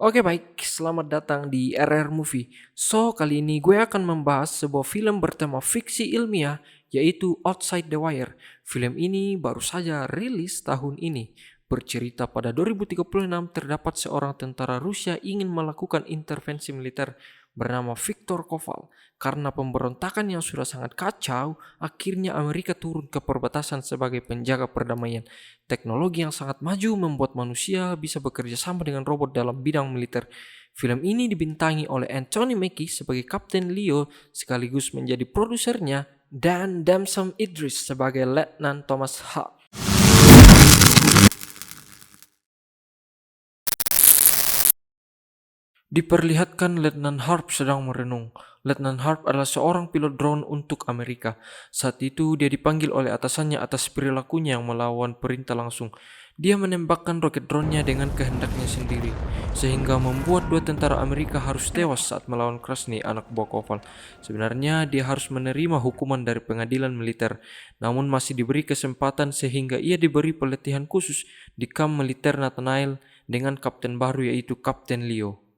Oke baik, selamat datang di RR Movie. So, kali ini gue akan membahas sebuah film bertema fiksi ilmiah, yaitu Outside the Wire. Film ini baru saja rilis tahun ini. Bercerita pada 2036 terdapat seorang tentara Rusia ingin melakukan intervensi militer bernama Viktor Koval. Karena pemberontakan yang sudah sangat kacau, akhirnya Amerika turun ke perbatasan sebagai penjaga perdamaian. Teknologi yang sangat maju membuat manusia bisa bekerja sama dengan robot dalam bidang militer. Film ini dibintangi oleh Anthony Mackie sebagai Kapten Leo sekaligus menjadi produsernya dan Damson Idris sebagai Letnan Thomas Hart. Diperlihatkan Letnan Harp sedang merenung. Letnan Harp adalah seorang pilot drone untuk Amerika. Saat itu dia dipanggil oleh atasannya atas perilakunya yang melawan perintah langsung. Dia menembakkan roket drone-nya dengan kehendaknya sendiri, sehingga membuat dua tentara Amerika harus tewas saat melawan Krasny, anak buah Koval. Sebenarnya dia harus menerima hukuman dari pengadilan militer, namun masih diberi kesempatan sehingga ia diberi pelatihan khusus di kamp militer Nathanael dengan kapten baru yaitu Kapten Leo.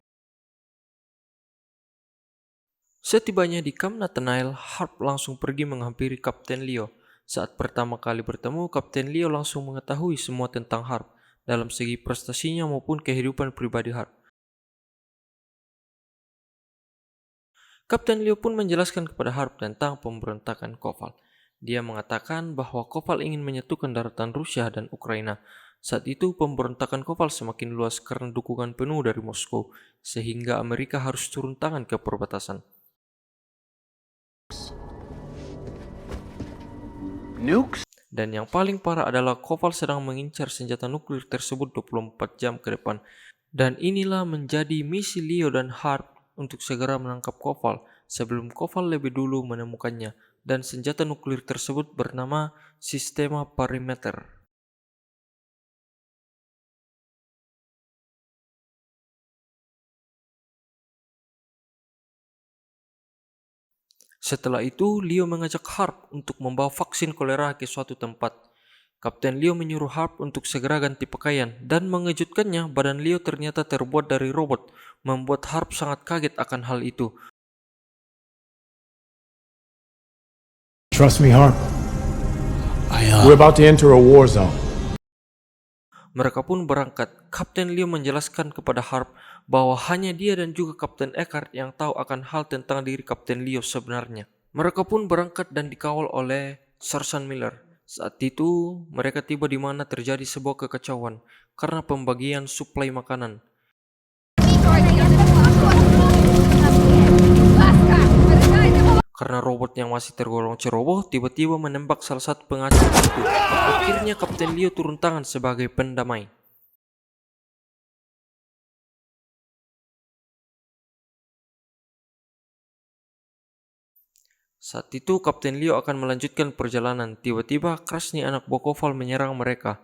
Setibanya di kamp Nathanael, Harp langsung pergi menghampiri Kapten Leo. Saat pertama kali bertemu, Kapten Leo langsung mengetahui semua tentang Harp, dalam segi prestasinya maupun kehidupan pribadi Harp. Kapten Leo pun menjelaskan kepada Harp tentang pemberontakan Koval. Dia mengatakan bahwa Koval ingin menyatukan daratan Rusia dan Ukraina. Saat itu pemberontakan Koval semakin luas karena dukungan penuh dari Moskow, sehingga Amerika harus turun tangan ke perbatasan. Nukes? Dan yang paling parah adalah Koval sedang mengincar senjata nuklir tersebut 24 jam ke depan. Dan inilah menjadi misi Leo dan Harp untuk segera menangkap Koval sebelum Koval lebih dulu menemukannya. Dan senjata nuklir tersebut bernama Sistema Perimeter. Setelah itu, Leo mengajak Harp untuk membawa vaksin kolera ke suatu tempat. Kapten Leo menyuruh Harp untuk segera ganti pakaian, dan mengejutkannya badan Leo ternyata terbuat dari robot, membuat Harp sangat kaget akan hal itu. Trust me, Harp. I, We're about to enter a war zone. Mereka pun berangkat. Kapten Leo menjelaskan kepada Harp bahwa hanya dia dan juga Kapten Eckhart yang tahu akan hal tentang diri Kapten Leo sebenarnya. Mereka pun berangkat dan dikawal oleh Sersan Miller. Saat itu, mereka tiba di mana terjadi sebuah kekacauan karena pembagian suplai makanan. Karena robot yang masih tergolong ceroboh tiba-tiba menembak salah satu pengacau itu. Akhirnya Kapten Leo turun tangan sebagai pendamai. Saat itu Kapten Leo akan melanjutkan perjalanan. Tiba-tiba Krasny, anak buah Koval, menyerang mereka.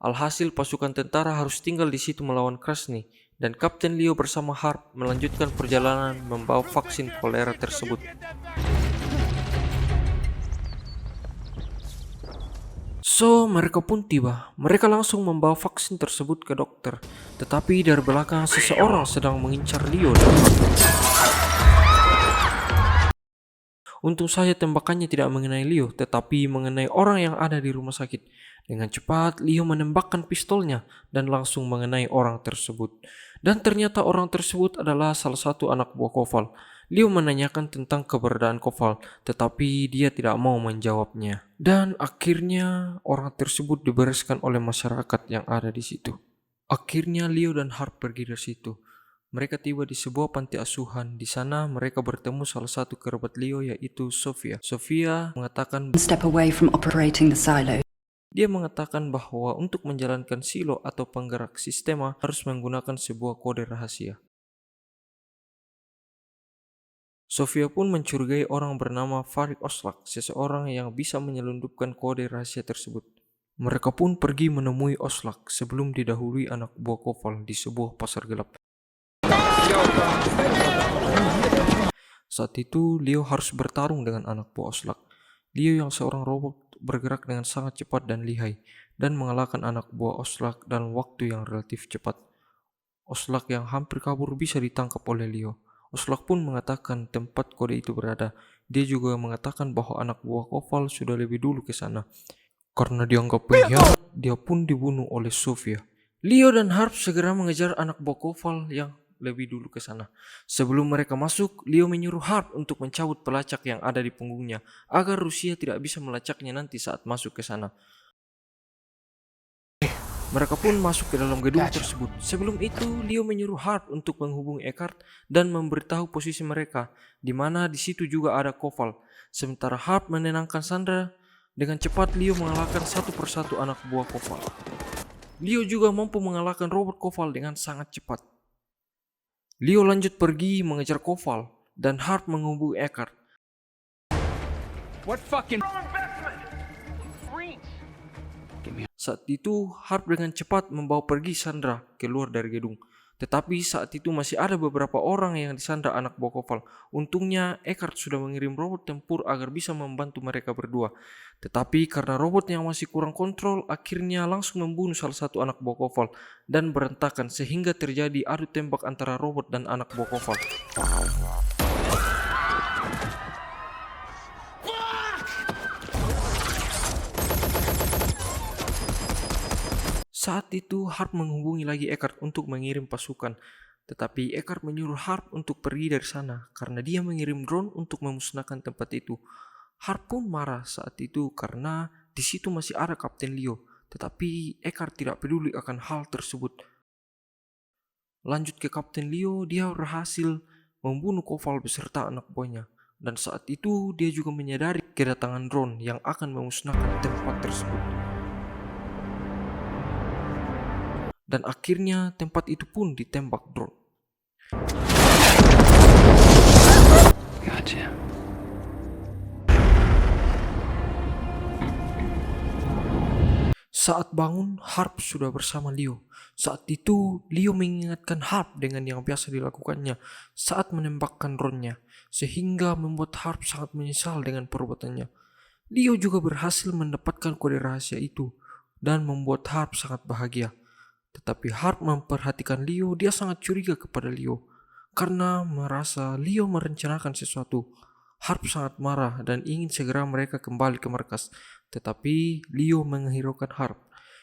Alhasil pasukan tentara harus tinggal di situ melawan Krasny, dan Kapten Leo bersama Harp melanjutkan perjalanan membawa vaksin kolera tersebut. So, mereka pun tiba. Mereka langsung membawa vaksin tersebut ke dokter. Tetapi dari belakang seseorang sedang mengincar Leo dan Harp. Untung saja tembakannya tidak mengenai Leo, tetapi mengenai orang yang ada di rumah sakit. Dengan cepat, Leo menembakkan pistolnya dan langsung mengenai orang tersebut. Dan ternyata orang tersebut adalah salah satu anak buah Koval. Leo menanyakan tentang keberadaan Koval, tetapi dia tidak mau menjawabnya. Dan akhirnya orang tersebut dibereskan oleh masyarakat yang ada di situ. Akhirnya Leo dan Harp pergi dari situ. Mereka tiba di sebuah panti asuhan. Di sana mereka bertemu salah satu kerabat Leo yaitu Sofia. Sofia mengatakan Step away from operating the silo. dia mengatakan bahwa untuk menjalankan silo atau penggerak sistema harus menggunakan sebuah kode rahasia. Sofia pun mencurigai orang bernama Farid Oslak, seseorang yang bisa menyelundupkan kode rahasia tersebut. Mereka pun pergi menemui Oslak sebelum didahului anak buah Koval di sebuah pasar gelap. Saat itu, Leo harus bertarung dengan anak buah Oslak. Leo yang seorang robot bergerak dengan sangat cepat dan lihai, dan mengalahkan anak buah Oslak dalam waktu yang relatif cepat. Oslak yang hampir kabur bisa ditangkap oleh Leo. Oslak pun mengatakan tempat kode itu berada. Dia juga mengatakan bahwa anak buah Koval sudah lebih dulu ke sana. Karena dianggap pengkhianat, dia pun dibunuh oleh Sofia. Leo dan Harp segera mengejar anak buah Koval yang lebih dulu ke sana. Sebelum mereka masuk, Leo menyuruh Harp untuk mencabut pelacak yang ada di punggungnya agar Rusia tidak bisa melacaknya nanti saat masuk ke sana. Mereka pun masuk ke dalam gedung tersebut. Sebelum itu, Leo menyuruh Harp untuk menghubungi Eckhart dan memberitahu posisi mereka, di mana di situ juga ada Koval. Sementara Harp menenangkan Sandra, dengan cepat Leo mengalahkan satu persatu anak buah Koval. Leo juga mampu mengalahkan Robert Koval dengan sangat cepat. Leo lanjut pergi mengejar Koval dan Harp menghubungi Eckhart. What fucking Saat itu, Harp dengan cepat membawa pergi Sandra keluar dari gedung. Tetapi saat itu masih ada beberapa orang yang disandra anak buah Koval. Untungnya, Eckhart sudah mengirim robot tempur agar bisa membantu mereka berdua. Tetapi karena robot yang masih kurang kontrol, akhirnya langsung membunuh salah satu anak buah Koval dan berantakan sehingga terjadi adu tembak antara robot dan anak buah Koval. Saat itu Harp menghubungi lagi Eckhart untuk mengirim pasukan. Tetapi Eckhart menyuruh Harp untuk pergi dari sana karena dia mengirim drone untuk memusnahkan tempat itu. Harp pun marah saat itu karena di situ masih ada Kapten Leo. Tetapi Eckhart tidak peduli akan hal tersebut. Lanjut ke Kapten Leo, dia berhasil membunuh Koval beserta anak buahnya. Dan saat itu dia juga menyadari kedatangan drone yang akan memusnahkan tempat tersebut. Dan akhirnya tempat itu pun ditembak drone. Gotcha. Saat bangun, Harp sudah bersama Leo. Saat itu, Leo mengingatkan Harp dengan yang biasa dilakukannya saat menembakkan drone-nya, sehingga membuat Harp sangat menyesal dengan perbuatannya. Leo juga berhasil mendapatkan kode rahasia itu dan membuat Harp sangat bahagia. Tetapi Harp memperhatikan Leo, dia sangat curiga kepada Leo karena merasa Leo merencanakan sesuatu. Harp sangat marah dan ingin segera mereka kembali ke markas. Tetapi Leo menghiraukan Harp.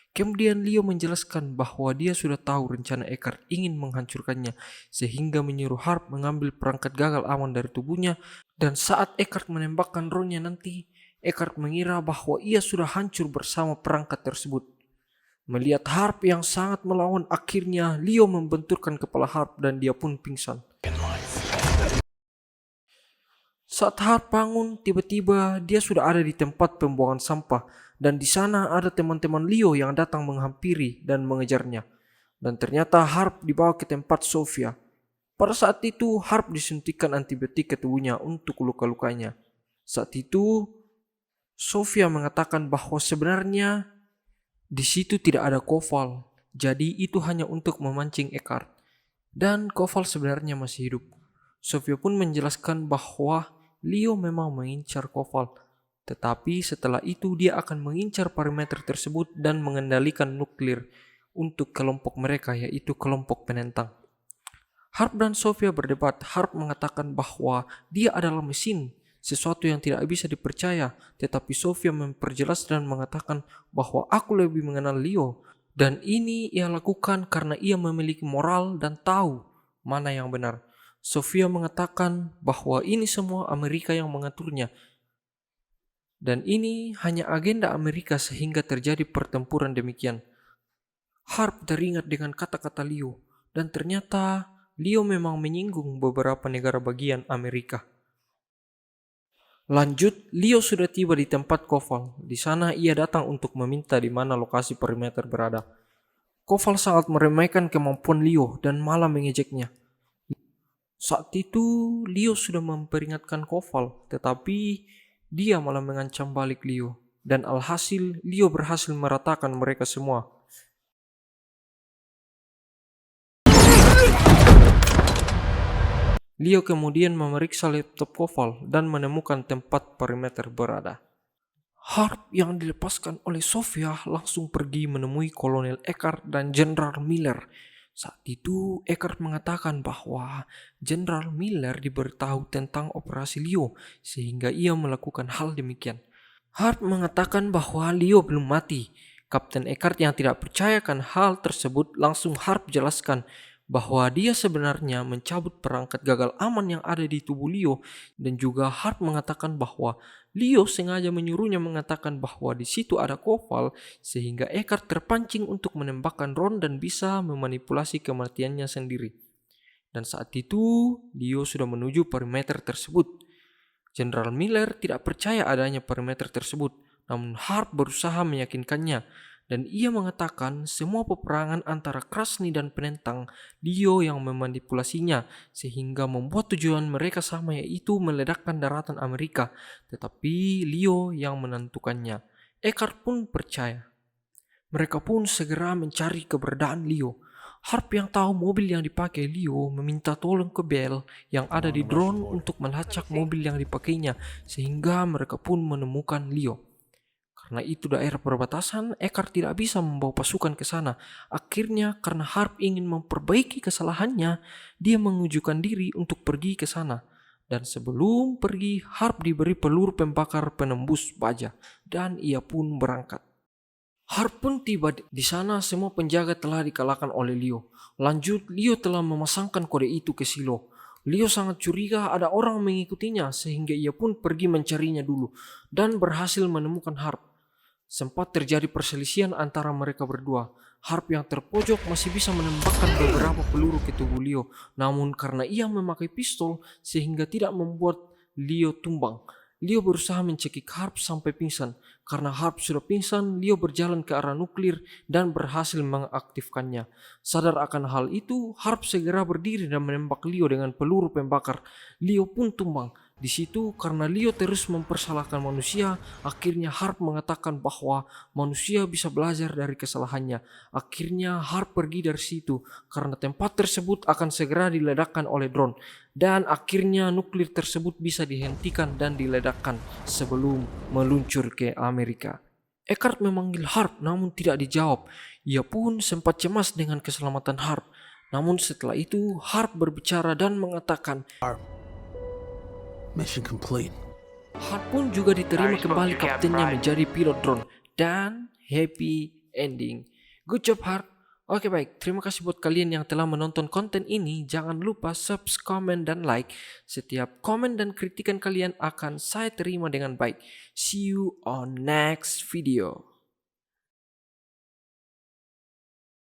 Kemudian Leo menjelaskan bahwa dia sudah tahu rencana Eckhart ingin menghancurkannya, sehingga menyuruh Harp mengambil perangkat gagal aman dari tubuhnya. Dan saat Eckhart menembakkan drone-nya nanti, Eckhart mengira bahwa ia sudah hancur bersama perangkat tersebut. Melihat Harp yang sangat melawan, akhirnya Leo membenturkan kepala Harp dan dia pun pingsan. Saat Harp bangun, tiba-tiba dia sudah ada di tempat pembuangan sampah dan di sana ada teman-teman Leo yang datang menghampiri dan mengejarnya. Dan ternyata Harp dibawa ke tempat Sofia. Pada saat itu Harp disuntikkan antibiotik ke tubuhnya untuk luka-lukanya. Saat itu Sofia mengatakan bahwa sebenarnya di situ tidak ada Koval, jadi itu hanya untuk memancing Eckhart. Dan Koval sebenarnya masih hidup. Sofia pun menjelaskan bahwa Leo memang mengincar Koval, tetapi setelah itu dia akan mengincar parameter tersebut dan mengendalikan nuklir untuk kelompok mereka, yaitu kelompok penentang. Harp dan Sofia berdebat. Harp mengatakan bahwa dia adalah mesin, sesuatu yang tidak bisa dipercaya, tetapi Sofia memperjelas dan mengatakan bahwa aku lebih mengenal Leo dan ini ia lakukan karena ia memiliki moral dan tahu mana yang benar. Sofia mengatakan bahwa ini semua Amerika yang mengaturnya dan ini hanya agenda Amerika sehingga terjadi pertempuran demikian. Harp teringat dengan kata-kata Leo dan ternyata Leo memang menyinggung beberapa negara bagian Amerika. Lanjut, Leo sudah tiba di tempat Koval. Di sana ia datang untuk meminta di mana lokasi perimeter berada. Koval sangat meremehkan kemampuan Leo dan malah mengejeknya. Saat itu Leo sudah memperingatkan Koval, tetapi dia malah mengancam balik Leo. Dan alhasil Leo berhasil meratakan mereka semua. Leo kemudian memeriksa laptop Koval dan menemukan tempat perimeter berada. Harp yang dilepaskan oleh Sofia langsung pergi menemui Kolonel Eckhart dan Jenderal Miller. Saat itu, Eckhart mengatakan bahwa Jenderal Miller diberitahu tentang operasi Leo sehingga ia melakukan hal demikian. Hart mengatakan bahwa Leo belum mati. Kapten Eckhart yang tidak percayakan hal tersebut langsung Hart jelaskan bahwa dia sebenarnya mencabut perangkat gagal aman yang ada di tubuh Leo, dan juga Hart mengatakan bahwa Leo sengaja menyuruhnya mengatakan bahwa di situ ada Koval sehingga Eckhart terpancing untuk menembakkan Ron dan bisa memanipulasi kematiannya sendiri. Dan saat itu, Leo sudah menuju perimeter tersebut. Jenderal Miller tidak percaya adanya perimeter tersebut, namun Hart berusaha meyakinkannya, dan ia mengatakan semua peperangan antara Krasny dan penentang Leo yang memanipulasinya sehingga membuat tujuan mereka sama, yaitu meledakkan daratan Amerika, tetapi Leo yang menentukannya. Eckhart pun percaya. Mereka pun segera mencari keberadaan Leo. Harp yang tahu mobil yang dipakai Leo meminta tolong ke Bell yang ada di drone untuk melacak mobil yang dipakainya sehingga mereka pun menemukan Leo. Karena itu daerah perbatasan, Eckhart tidak bisa membawa pasukan ke sana. Akhirnya karena Harp ingin memperbaiki kesalahannya, dia mengajukan diri untuk pergi ke sana. Dan sebelum pergi, Harp diberi peluru pembakar penembus baja dan ia pun berangkat. Harp pun tiba di sana, semua penjaga telah dikalahkan oleh Leo. Lanjut, Leo telah memasangkan kode itu ke silo. Leo sangat curiga ada orang mengikutinya sehingga ia pun pergi mencarinya dulu dan berhasil menemukan Harp. Sempat terjadi perselisihan antara mereka berdua. Harp yang terpojok masih bisa menembakkan beberapa peluru ke tubuh Leo, namun karena ia memakai pistol sehingga tidak membuat Leo tumbang. Leo berusaha mencekik Harp sampai pingsan. Karena Harp sudah pingsan, Leo berjalan ke arah nuklir dan berhasil mengaktifkannya. Sadar akan hal itu, Harp segera berdiri dan menembak Leo dengan peluru pembakar. Leo pun tumbang. Di situ karena Leo terus mempersalahkan manusia, akhirnya Harp mengatakan bahwa manusia bisa belajar dari kesalahannya. Akhirnya Harp pergi dari situ karena tempat tersebut akan segera diledakkan oleh drone. Dan akhirnya nuklir tersebut bisa dihentikan dan diledakkan sebelum meluncur ke Amerika. Eckhart memanggil Harp namun tidak dijawab. Ia pun sempat cemas dengan keselamatan Harp. Namun setelah itu Harp berbicara dan mengatakan, Mission complete. Hart pun juga diterima kembali kaptennya menjadi pilot drone dan happy ending. Good job Hart. Oke baik, terima kasih buat kalian yang telah menonton konten ini. Jangan lupa subscribe, comment, dan like. Setiap komen dan kritikan kalian akan saya terima dengan baik. See you on next video.